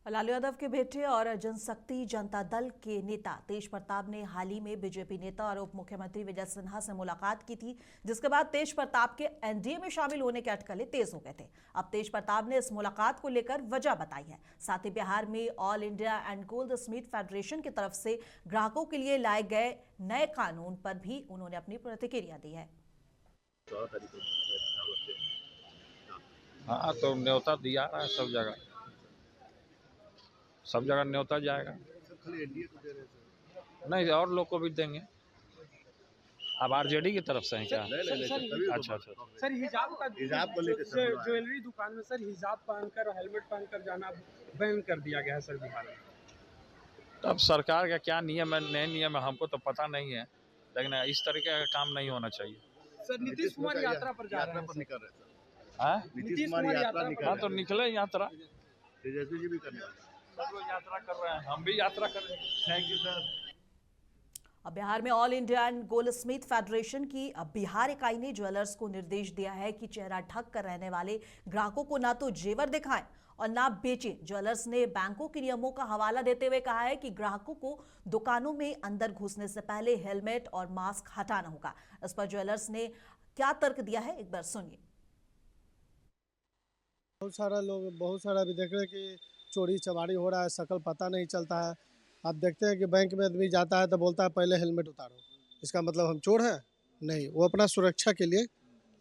लालू यादव के बेटे और जनशक्ति जनता दल के नेता तेज प्रताप ने हाल ही में बीजेपी नेता और उप मुख्यमंत्री विजय सिन्हा से मुलाकात की थी, जिसके बाद तेज प्रताप के एनडीए में शामिल होने के अटकलें तेज हो गए थे। अब तेज प्रताप ने इस मुलाकात को लेकर वजह बताई है। साथ ही बिहार में all India and gold Smith federation की तरफ से ग्राहकों के लिए लाए गए नए कानून पर भी उन्होंने अपनी प्रतिक्रिया दी है। हाँ, तो न्योता दिया रहा है सब जगह न्योता जाएगा। नहीं, और लोग को भी देंगे। अब आरजेडी की तरफ से है क्या? अच्छा। सर हिजाब को लेकर ज्वेलरी दुकान में सर हिजाब पहनकर हेलमेट पहनकर जाना बैन कर दिया गया है सर बिहार में। तब सरकार का क्या नियम है नए नियम है हमको तो पता नहीं है, लेकिन इस तरीके का काम नहीं होना चाहिए। सर नीतीश कुमार यात्रा पर जा रहे हैं। हाँ, नीतीश कुमार यात्रा हाँ तो निकले यात्रा। तेजस्वी जी भी करने वाले सब लोग यात्रा कर रहे हैं, हम भी यात्रा कर रहे हैं। Thank you sir. अब बिहार में all India and gold Smith federation की बिहार इकाई ने ज्वेलर्स को निर्देश दिया है कि चेहरा ढक कर रहने वाले ग्राहकों को ना तो जेवर दिखाएं और ना बेचें। ज्वेलर्स ने बैंकों के नियमों का हवाला देते हुए कहा है कि ग्राहकों को दुकानों में अंदर घुसने से पहले हेलमेट और मास्क हटाना होगा। इस पर ज्वेलर्स ने क्या तर्क दिया है, एक बार सुनिए। बहुत सारा अभी देख रहे हैं कि चोरी चमारी हो रहा है, शकल पता नहीं चलता है। आप देखते हैं कि बैंक में आदमी जाता है तो बोलता है पहले हेलमेट उतारो, इसका मतलब हम चोर हैं? नहीं, वो अपना सुरक्षा के लिए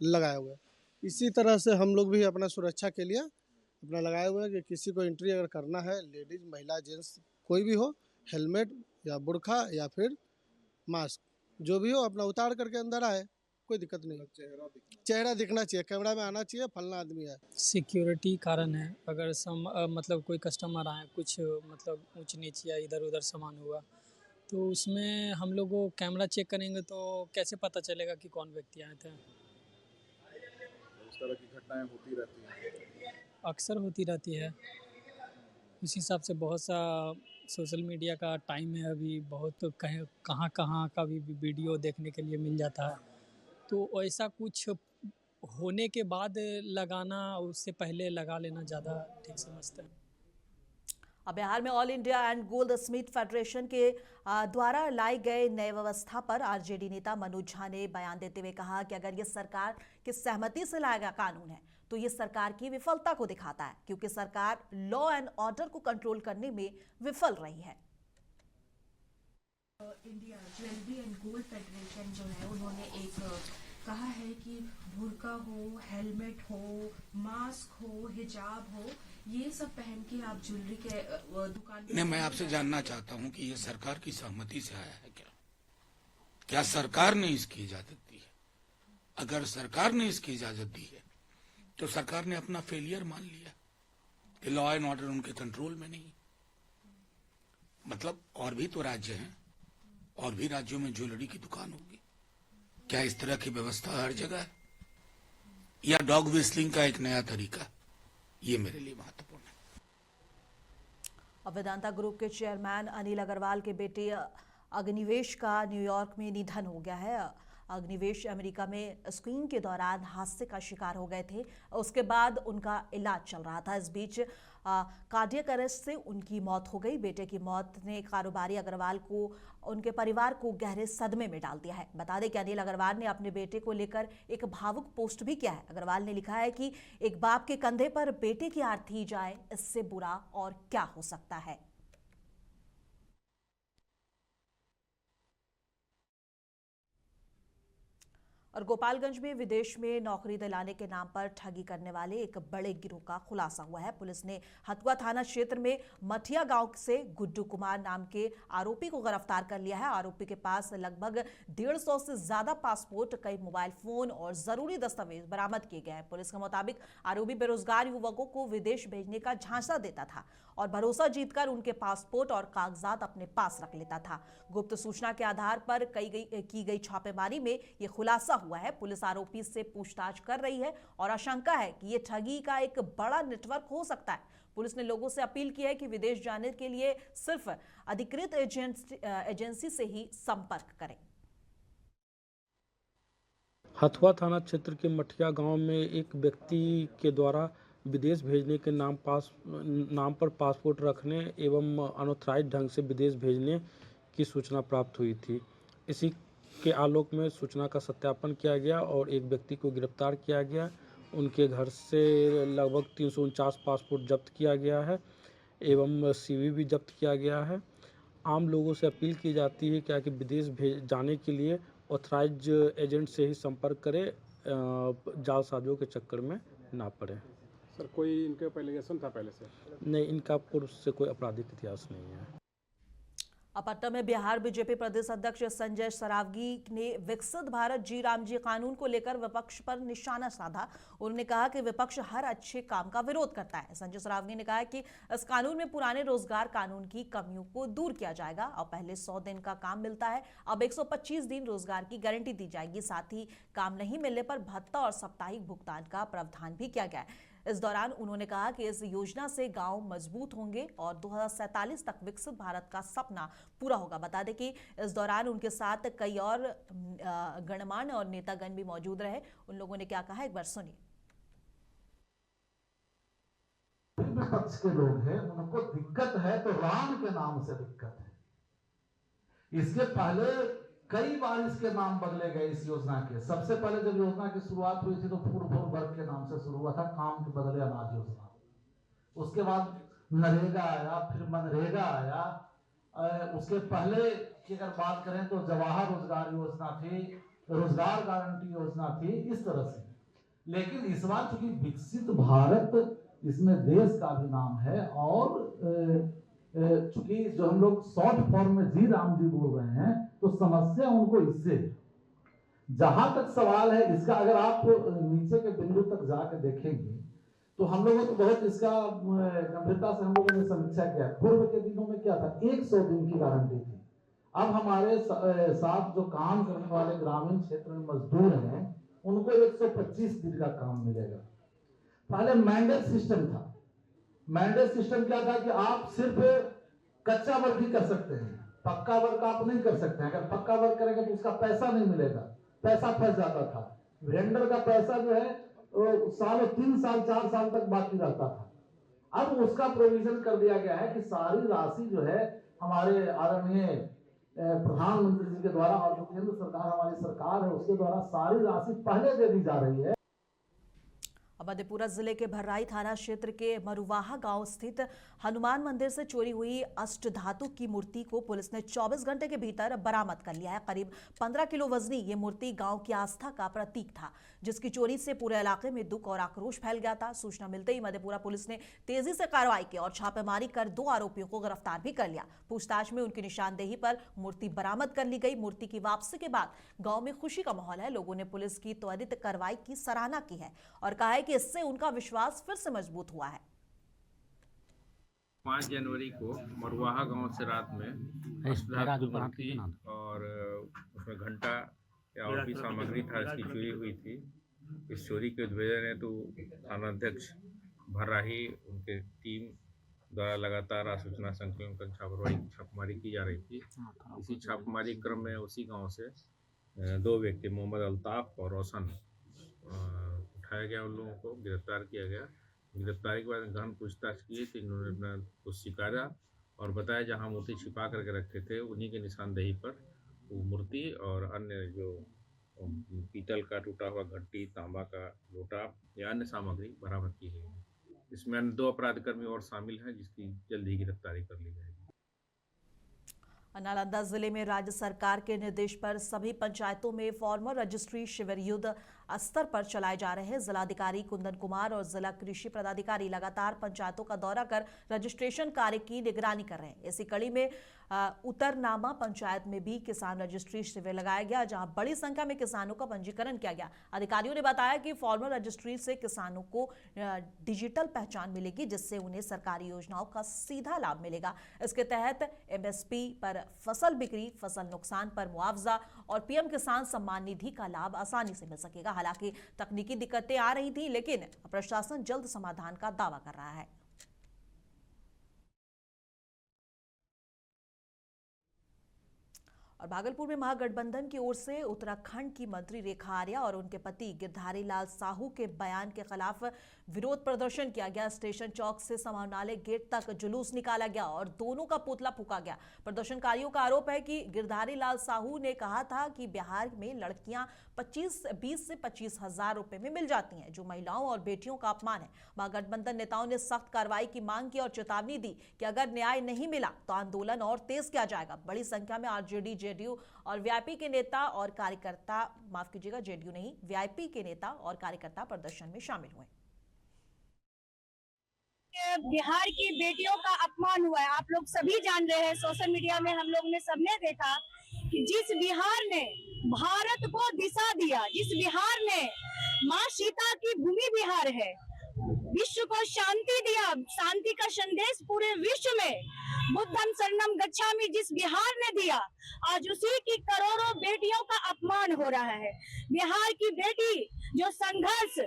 लगाए हुए हैं। इसी तरह से हम लोग भी अपना सुरक्षा के लिए अपना लगाए हुए हैं कि किसी को एंट्री अगर करना है, लेडीज महिला जेंट्स कोई भी हो, हेलमेट या बुर्खा या फिर मास्क जो भी हो अपना उतार करके अंदर आए, कोई दिक्कत नहीं। चेहरा दिखना चाहिए, कैमरा में आना चाहिए फलना आदमी है। सिक्योरिटी कारण है। अगर मतलब कोई कस्टमर आए, कुछ मतलब ऊंच नीच या इधर उधर सामान हुआ तो उसमें हम लोग वो कैमरा चेक करेंगे तो कैसे पता चलेगा कि कौन व्यक्ति आए थे। इस तरह की घटनाएं होती रहती हैं, अक्सर होती रहती है। उस हिसाब से बहुत सा सोशल मीडिया का टाइम है, अभी बहुत कहाँ कहाँ का भी वीडियो देखने के लिए मिल जाता है। तो ऐसा कुछ होने के बाद लगाना, उससे पहले लगा लेना ज़्यादा ठीक समझते हैं। अब बिहार में all India and gold Smith federation के द्वारा लाई गए नए व्यवस्था पर आरजेडी नेता मनोज झा ने बयान देते हुए कहा कि अगर ये सरकार की सहमति से लाया गया कानून है तो ये सरकार की विफलता को दिखाता है, क्योंकि सरकार लॉ एंड ऑर्डर को कंट्रोल करने में विफल रही है। India jewellery and gold federation जो है उन्होंने एक कहा है कि बुर्का हो, हेलमेट हो, मास्क हो, हिजाब हो, ये सब पहन के आप ज्वेलरी के दुकान नहीं, मैं आपसे जानना चाहता हूं कि ये सरकार की सहमति से आया है क्या सरकार ने इसकी इजाजत दी है? अगर सरकार ने इसकी इजाजत दी है तो सरकार ने अपना फेलियर मान लिया कि लॉ एंड ऑर्डर उनके कंट्रोल में नहीं। मतलब और भी तो राज्य हैं, और भी राज्यों में ज्वेलरी की दुकान होगी। क्या इस तरह की व्यवस्था हर जगह है, या डॉग व्हिस्टलिंग का एक नया तरीका? ये मेरे लिए महत्वपूर्ण है। अब वेदांता ग्रुप के चेयरमैन अनिल अग्रवाल के बेटे अग्निवेश का न्यूयॉर्क में निधन हो गया है। अग्निवेश अमेरिका में स्कीइंग के दौरान हादसे का शिकार हो गए थे, उसके बाद उनका इलाज चल रहा था। इस बीच कार्डियक अरेस्ट से उनकी मौत हो गई। बेटे की मौत ने कारोबारी अग्रवाल को, उनके परिवार को गहरे सदमे में डाल दिया है। बता दें कि अनिल अग्रवाल ने अपने बेटे को लेकर एक भावुक पोस्ट भी किया है। अग्रवाल ने लिखा है कि एक बाप के कंधे पर बेटे की आरती जाए, इससे बुरा और क्या हो सकता है। और गोपालगंज में विदेश में नौकरी दिलाने के नाम पर ठगी करने वाले एक बड़े गिरोह का खुलासा हुआ है। पुलिस ने हथुआ थाना क्षेत्र में मठिया गांव से गुड्डू कुमार नाम के आरोपी को गिरफ्तार कर लिया है। आरोपी के पास लगभग 150 से ज्यादा पासपोर्ट, कई मोबाइल फोन और जरूरी दस्तावेज बरामद किए गए हैं। पुलिस के मुताबिक आरोपी बेरोजगार युवकों को विदेश भेजने का झांसा देता था और भरोसा जीतकर उनके पासपोर्ट और कागजात अपने पास रख लेता था। गुप्त सूचना के आधार पर की गई छापेमारी में यह खुलासा हुआ है। पुलिस आरोपी से पूछताछ कर रही है और आशंका है कि यह ठगी का एक बड़ा नेटवर्क हो सकता है। पुलिस ने लोगों से अपील की है कि विदेश जाने के लिए सिर्फ अधिकृत एजेंसी से ही संपर्क करें। हथुआ थाना क्षेत्र के मठिया गांव में एक व्यक्ति के द्वारा विदेश भेजने के नाम पर पासपोर्ट रखने एवं अनऑथराइज ढंग से विदेश भेजने की सूचना प्राप्त हुई थी। इसी के आलोक में सूचना का सत्यापन किया गया और एक व्यक्ति को गिरफ्तार किया गया। उनके घर से लगभग 349 पासपोर्ट जब्त किया गया है एवं CV भी जब्त किया गया है। आम लोगों से अपील की जाती है कि विदेश जाने के लिए ऑथराइज एजेंट से ही संपर्क करें, जालसाजों के चक्कर में ना पड़े। सर कोई इनके ऊपर एलिगेशन था पहले से? नहीं, इनका पूर्व से कोई आपराधिक इतिहास नहीं है। अब पटना में बिहार बीजेपी प्रदेश अध्यक्ष संजय सरावगी ने विकसित भारत जी राम जी कानून को लेकर विपक्ष पर निशाना साधा। उन्होंने कहा कि विपक्ष हर अच्छे काम का विरोध करता है। संजय सरावगी ने कहा कि इस कानून में पुराने रोजगार कानून की कमियों को दूर किया जाएगा और पहले 100 दिन का काम मिलता है, अब 125 दिन रोजगार की गारंटी दी जाएगी। साथ ही काम नहीं मिलने पर भत्ता और साप्ताहिक भुगतान का प्रावधान भी किया गया है। इस दौरान उन्होंने कहा कि इस योजना से गांव मजबूत होंगे और 2047 तक विकसित भारत का सपना पूरा होगा। बता दें कि इस दौरान उनके साथ कई और गणमान्य और नेतागण भी मौजूद रहे। उन लोगों ने क्या कहा, एक बार सुनिए। विपक्ष के लोग हैं, उनको दिक्कत है तो राम के नाम से दिक्कत है। इसके पहले कई बार इसके नाम बदले गए इस योजना के। सबसे पहले जब योजना की शुरुआत हुई थी तो पूर्व वर्ग के नाम से शुरू हुआ था, काम के बदले अनाज योजना। उसके बाद नरेगा आया, फिर मनरेगा आया। उसके पहले की अगर बात करें तो जवाहर रोजगार योजना थी, रोजगार गारंटी योजना थी, इस तरह से। लेकिन इस बार चूंकि विकसित भारत, इसमें देश का भी नाम है और चूंकि जो हम लोग शॉर्ट फॉर्म में जी राम जी बोल रहे हैं तो समस्या उनको इससे, जहां तक सवाल है इसका, अगर आप नीचे के बिंदु तक जाकर देखेंगे तो हम लोगों को बहुत इसका गंभीरता से हम लोगों ने समीक्षा किया। पूर्व के दिनों में क्या था, 100 दिन की गारंटी थी। अब हमारे साथ जो काम करने वाले ग्रामीण क्षेत्र में मजदूर हैं उनको 125 दिन का काम मिलेगा। पहले मैंडेट सिस्टम था। मैंडेट सिस्टम क्या था कि आप सिर्फ कच्चा वर्क ही कर सकते हैं, पक्का वर्क आप नहीं कर सकते हैं। अगर पक्का वर्क करेंगे तो उसका पैसा नहीं मिलेगा, पैसा फंस जाता था। वेंडर का पैसा जो है सालों 3 साल 4 साल तक बाकी रहता था। अब उसका प्रोविजन कर दिया गया है कि सारी राशि जो है हमारे आदरणीय प्रधानमंत्री जी के द्वारा और जो केंद्र सरकार हमारी सरकार है उसके द्वारा सारी राशि पहले दे दी जा रही है। मधेपुरा जिले के भर्राई थाना क्षेत्र के मरुवाहा गांव स्थित हनुमान मंदिर से चोरी हुई अष्टधातु की मूर्ति को पुलिस ने 24 घंटे के भीतर बरामद कर लिया है। करीब 15 किलो वजनी ये मूर्ति गांव की आस्था का प्रतीक था, जिसकी चोरी से पूरे इलाके में दुख और आक्रोश फैल गया था। सूचना मिलते ही मधेपुरा पुलिस ने तेजी से कार्रवाई की और छापेमारी कर 2 आरोपियों को गिरफ्तार भी कर लिया। पूछताछ में उनकी निशानदेही पर मूर्ति बरामद कर ली गई। मूर्ति की वापसी के बाद गांव में खुशी का माहौल है। लोगों ने पुलिस की त्वरित कार्रवाई की सराहना की है और कहा है कि इससे उनका विश्वास फिर से मजबूत हुआ है। 5 जनवरी को मरुवाहा गांव से रात में अष्टधातु मूर्ति और उसमें घंटा या और भी सामग्री था, इसकी चोरी हुई थी। इस चोरी के उद्भेदन हेतु थानाध्यक्ष भर्राही उनके टीम द्वारा लगातार सूचना संकलन कर छापेमारी की जा रही थी। इसी छापेमारी क्रम में उसी गांव से 2 व्यक्ति मोहम्मद अल्ताफ और रोशन उठाया गया, उन लोगों को गिरफ्तार किया गया। गिरफ्तारी के बाद गहन पूछताछ की तो इन्होंने अपना कुछ स्वीकारा और बताया जहां मूर्ति छिपा करके रखे थे उन्हीं के निशानदेही पर वो मूर्ति और अन्य जो पीतल का टूटा हुआ घंटी, तांबा का लोटा या अन्य सामग्री बरामद की गई है। इसमें अन्य 2 अपराधकर्मी और शामिल हैं, जिसकी जल्द ही गिरफ्तारी कर ली जाएगी। नालंदा जिले में राज्य सरकार के निर्देश पर सभी पंचायतों में फार्मर रजिस्ट्री शिविर युद्ध स्तर पर चलाए जा रहे हैं। जिलाधिकारी कुंदन कुमार और जिला कृषि पदाधिकारी लगातार पंचायतों का दौरा कर रजिस्ट्रेशन कार्य की निगरानी कर रहे हैं। इसी कड़ी में उतरनामा पंचायत में भी किसान रजिस्ट्री शिविर लगाया गया, जहां बड़ी संख्या में किसानों का पंजीकरण किया गया। अधिकारियों ने बताया कि फार्मर रजिस्ट्री से किसानों को डिजिटल पहचान मिलेगी, जिससे उन्हें सरकारी योजनाओं का सीधा लाभ मिलेगा। इसके तहत MSP पर फसल बिक्री, फसल नुकसान पर मुआवजा और PM किसान सम्मान निधि का लाभ आसानी से मिल सकेगा। हालांकि तकनीकी दिक्कतें आ रही थी, लेकिन प्रशासन जल्द समाधान का दावा कर रहा है। और भागलपुर में महागठबंधन की ओर से उत्तराखंड की मंत्री रेखा आर्या और उनके पति गिरधारी लाल साहू के बयान के खिलाफ विरोध प्रदर्शन किया गया। स्टेशन चौक से समाहरणालय गेट तक जुलूस निकाला गया और दोनों का पुतला फूंका गया। प्रदर्शनकारियों का आरोप है कि गिरधारी लाल साहू ने कहा था कि बिहार में लड़कियां 20 से 25 हजार रुपए में मिल जाती हैं, जो महिलाओं और बेटियों का अपमान है। महागठबंधन नेताओं ने सख्त कार्रवाई की मांग की और चेतावनी दी कि अगर न्याय नहीं मिला तो आंदोलन और तेज किया जाएगा। बड़ी संख्या में आरजेडी, जेडीयू और वीआईपी के नेता और कार्यकर्ता, माफ कीजिएगा जेडीयू नहीं, वीआईपी के नेता और कार्यकर्ता प्रदर्शन में शामिल हुए। बिहार की बेटियों का अपमान हुआ है, आप लोग सभी जान रहे हैं। सोशल मीडिया में हम लोग ने सबने देखा कि जिस बिहार ने भारत को दिशा दिया, जिस बिहार ने माँ सीता की भूमि बिहार है, विश्व को शांति दिया, शांति का संदेश पूरे विश्व में बुद्धम शरणम गच्छामि जिस बिहार ने दिया, आज उसी की करोड़ों बेटियों का अपमान हो रहा है। बिहार की बेटी जो संघर्ष,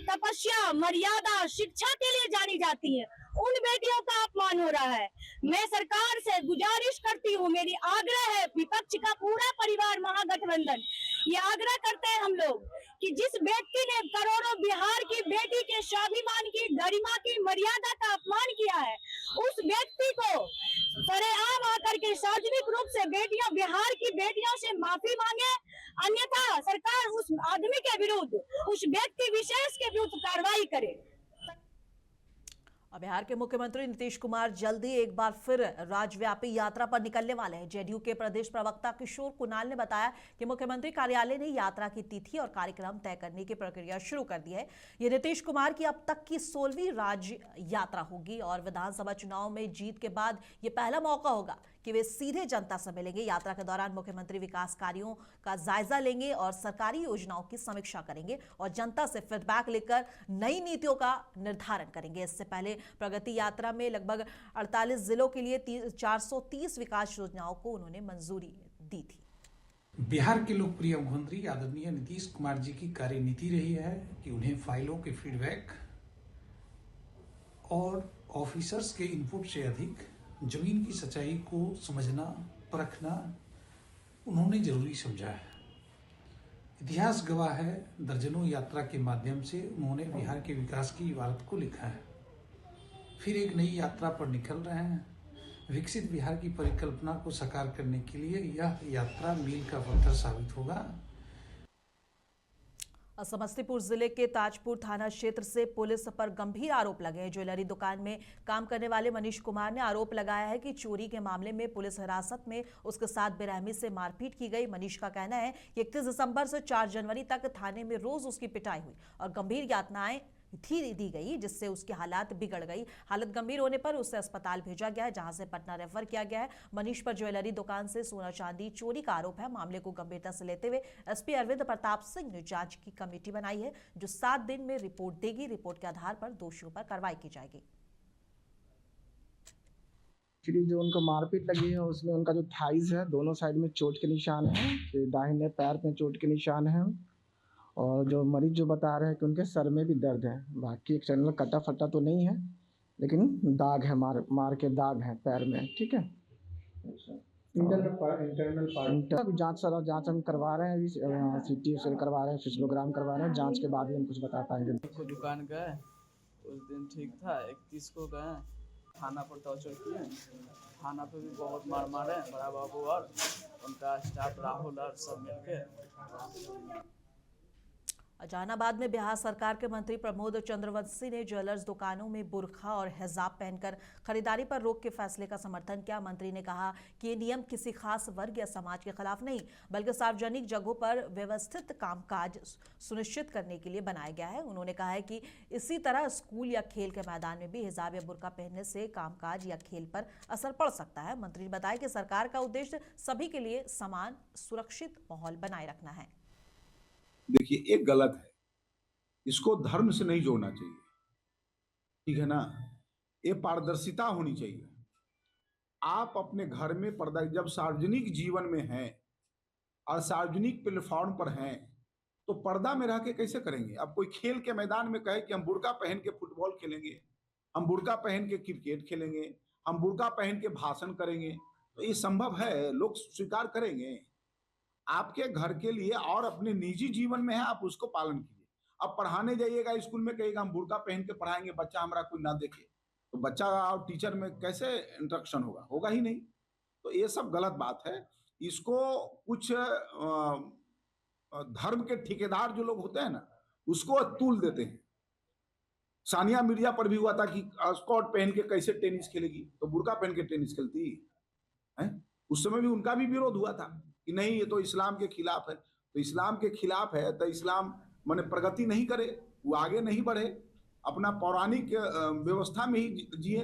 तपस्या, मर्यादा, शिक्षा के लिए जानी जाती है, उन बेटियों का अपमान हो रहा है। मैं सरकार से गुजारिश करती हूँ, मेरी आग्रह है, विपक्ष का पूरा परिवार महागठबंधन ये आग्रह करते हैं हम लोग कि जिस व्यक्ति ने करोड़ों बिहार की बेटी के स्वाभिमान की, गरिमा की, मर्यादा का अपमान किया है, उस व्यक्ति को सरेआम आकर के सार्वजनिक रूप से बेटियों, बिहार की बेटियों से माफी मांगे, अन्यथा सरकार उस आदमी के विरुद्ध, उस व्यक्ति विशेष के विरुद्ध कार्रवाई करे। और बिहार के मुख्यमंत्री नीतीश कुमार जल्दी एक बार फिर राज्यव्यापी यात्रा पर निकलने वाले हैं। जेडीयू के प्रदेश प्रवक्ता किशोर कुणाल ने बताया कि मुख्यमंत्री कार्यालय ने यात्रा की तिथि और कार्यक्रम तय करने की प्रक्रिया शुरू कर दी है। ये नीतीश कुमार की अब तक की 16वीं राज्य यात्रा होगी और विधानसभा चुनाव में जीत के बाद ये पहला मौका होगा कि वे सीधे जनता से मिलेंगे। यात्रा के दौरान मुख्यमंत्री विकास कार्यों का जायजा लेंगे और सरकारी योजनाओं की समीक्षा करेंगे और जनता से फीडबैक लेकर नई नीतियों का निर्धारण करेंगे। इससे पहले प्रगति यात्रा में लगभग 48 जिलों के लिए 430 विकास योजनाओं को उन्होंने मंजूरी दी थी। बिहार के लोकप्रिय मुख्यमंत्री आदरणीय नीतीश कुमार जी की कार्यनीति रही है कि उन्हें फाइलों के फीडबैक और ऑफिसर्स के इनपुट से अधिक जमीन की सच्चाई को समझना, परखना उन्होंने जरूरी समझा है। इतिहास गवाह है, दर्जनों यात्रा के माध्यम से उन्होंने बिहार के विकास की इबारत को लिखा है। फिर एक नई यात्रा पर निकल रहे हैं। विकसित बिहार की परिकल्पना को साकार करने के लिए यह यात्रा मील का पत्थर साबित होगा। समस्तीपुर जिले के ताजपुर थाना क्षेत्र से पुलिस पर गंभीर आरोप लगे हैं। ज्वेलरी दुकान में काम करने वाले मनीष कुमार ने आरोप लगाया है कि चोरी के मामले में पुलिस हिरासत में उसके साथ बेरहमी से मारपीट की गई। मनीष का कहना है कि 31 दिसंबर से 4 जनवरी तक थाने में रोज उसकी पिटाई हुई और गंभीर यातनाएं दी गई, जिससे उसकी हालत बिगड़ गई। हालत गंभीर होने पर उसे अस्पताल भेजा गया है, जहां से पटना रेफर किया गया है। मनीष पर ज्वेलरी दुकान से सोना चांदी चोरी का आरोप है। मामले को गंभीरता से लेते हुए एसपी अरविंद प्रताप सिंह ने जांच की कमेटी बनाई है, जो 7 दिन में रिपोर्ट देगी। रिपोर्ट के आधार पर दोषियों पर कार्रवाई की जाएगी। जो उनको मारपीट लगी है उसमें उनका जो थाइज है, दोनों साइड में चोट के निशान है, दाहिने पैर में चोट के निशान है और जो मरीज जो बता रहे हैं कि उनके सर में भी दर्द है। बाकी एक्सटर्नल कटा फटा तो नहीं है, लेकिन दाग है, मार के दाग है पैर में। ठीक है, इंटरनल जांच हम करवा रहे हैं, सीटी करवा रहे हैं, फिजियोग्राम करवा रहे हैं। जांच के बाद ही हम कुछ बता पाएंगे। दुकान गए उस दिन ठीक था, 31 को गए थाना पर टॉर्चर किए। थाना पे भी बहुत मार मारे, बड़ा बाबू और उनका स्टाफ राहुल और सब मिलके। जहानाबाद में बिहार सरकार के मंत्री प्रमोद चंद्रवंशी ने ज्वेलर्स दुकानों में बुर्खा और हिजाब पहनकर खरीदारी पर रोक के फैसले का समर्थन किया। मंत्री ने कहा कि ये नियम किसी खास वर्ग या समाज के खिलाफ नहीं, बल्कि सार्वजनिक जगहों पर व्यवस्थित कामकाज सुनिश्चित करने के लिए बनाया गया है। उन्होंने कहा है कि इसी तरह स्कूल या खेल के मैदान में भी हिजाब या बुर्का पहनने से कामकाज या खेल पर असर पड़ सकता है। मंत्री ने बताया कि सरकार का उद्देश्य सभी के लिए समान सुरक्षित माहौल बनाए रखना है। देखिए, एक गलत है, इसको धर्म से नहीं जोड़ना चाहिए, ठीक है ना। ये पारदर्शिता होनी चाहिए। आप अपने घर में पर्दा, जब सार्वजनिक जीवन में हैं और सार्वजनिक प्लेटफॉर्म पर हैं, तो पर्दा में रह के कैसे करेंगे? अब कोई खेल के मैदान में कहे कि हम बुर्का पहन के फुटबॉल खेलेंगे, हम बुर्का पहन के क्रिकेट खेलेंगे, हम बुर्का पहन के भाषण करेंगे, तो ये संभव है? लोग स्वीकार करेंगे? आपके घर के लिए और अपने निजी जीवन में है, आप उसको पालन कीजिए। अब पढ़ाने जाइएगा स्कूल में, कहेगा हम बुर्का पहन के पढ़ाएंगे, बच्चा हमारा कोई ना देखे, तो बच्चा और टीचर में कैसे इंटरेक्शन होगा? होगा ही नहीं। तो ये सब गलत बात है। इसको कुछ धर्म के ठेकेदार जो लोग होते हैं ना, उसको तूल देते हैं। सानिया मिर्जा पर भी हुआ था कि स्कर्ट पहन के कैसे टेनिस खेलेगी, तो बुर्का पहन के टेनिस खेलती है। उस समय भी उनका भी विरोध हुआ था कि नहीं ये तो इस्लाम के खिलाफ है। तो इस्लाम के खिलाफ है तो इस्लाम माने प्रगति नहीं करे, वो आगे नहीं बढ़े, अपना पौराणिक व्यवस्था में ही जिए।